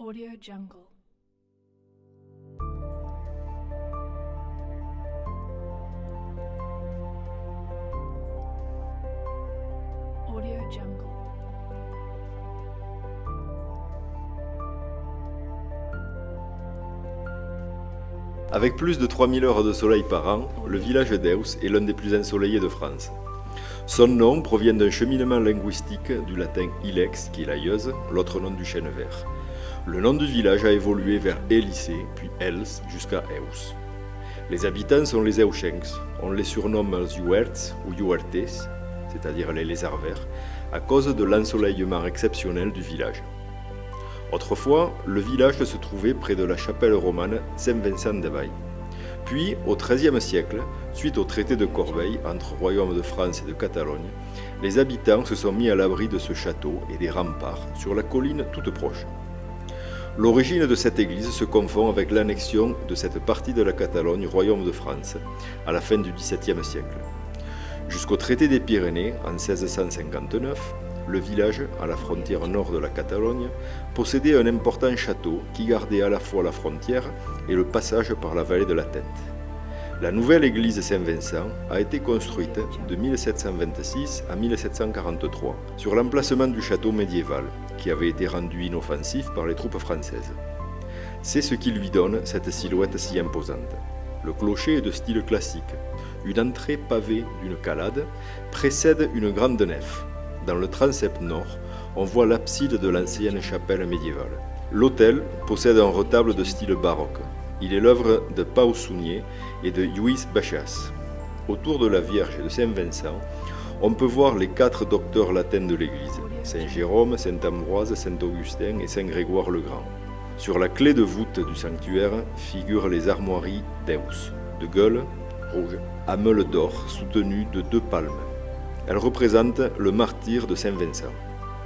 Audio Jungle. Audio Jungle. Avec plus de 3000 heures de soleil par an, le village d'Eus est l'un des plus ensoleillés de France. Son nom provient d'un cheminement linguistique du latin ilex, qui est la Yeuse, l'autre nom du chêne vert. Le nom du village a évolué vers Elicé, puis Els, jusqu'à Eus. Les habitants sont les Euschenks. On les surnomme Juerts ou Juertes, c'est-à-dire les lézards verts, à cause de l'ensoleillement exceptionnel du village. Autrefois, le village se trouvait près de la chapelle romane Saint-Vincent de Valle. Puis, au XIIIe siècle, suite au traité de Corbeil entre Royaume de France et de Catalogne, les habitants se sont mis à l'abri de ce château et des remparts sur la colline toute proche. L'origine de cette église se confond avec l'annexion de cette partie de la Catalogne Royaume de France à la fin du XVIIe siècle. Jusqu'au traité des Pyrénées, en 1659, le village, à la frontière nord de la Catalogne, possédait un important château qui gardait à la fois la frontière et le passage par la vallée de la Tête. La nouvelle église Saint-Vincent a été construite de 1726 à 1743 sur l'emplacement du château médiéval, qui avait été rendu inoffensif par les troupes françaises. C'est ce qui lui donne cette silhouette si imposante. Le clocher est de style classique. Une entrée pavée d'une calade précède une grande nef. Dans le transept nord, on voit l'abside de l'ancienne chapelle médiévale. L'autel possède un retable de style baroque. Il est l'œuvre de Pau Sunyer et de Lluís Baixas. Autour de la Vierge de Saint-Vincent, on peut voir les 4 docteurs latins de l'Église, Saint Jérôme, Saint Ambroise, Saint Augustin et Saint Grégoire le Grand. Sur la clé de voûte du sanctuaire figurent les armoiries d'Eus, de gueules rouges, à meules d'or soutenues de 2 palmes. Elles représentent le martyre de Saint-Vincent.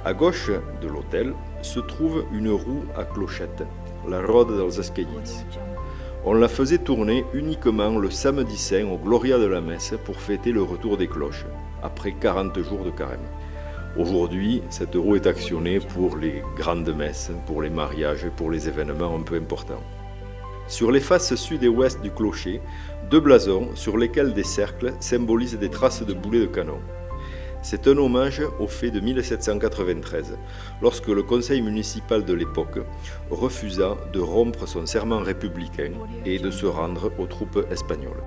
À gauche de l'autel se trouve une roue à clochette, la Roda dels Esquellits. On la faisait tourner uniquement le samedi saint au Gloria de la Messe pour fêter le retour des cloches, après 40 jours de carême. Aujourd'hui, cette roue est actionnée pour les grandes messes, pour les mariages et pour les événements un peu importants. Sur les faces sud et ouest du clocher, 2 blasons sur lesquels des cercles symbolisent des traces de boulets de canon. C'est un hommage au fait de 1793, lorsque le conseil municipal de l'époque refusa de rompre son serment républicain et de se rendre aux troupes espagnoles.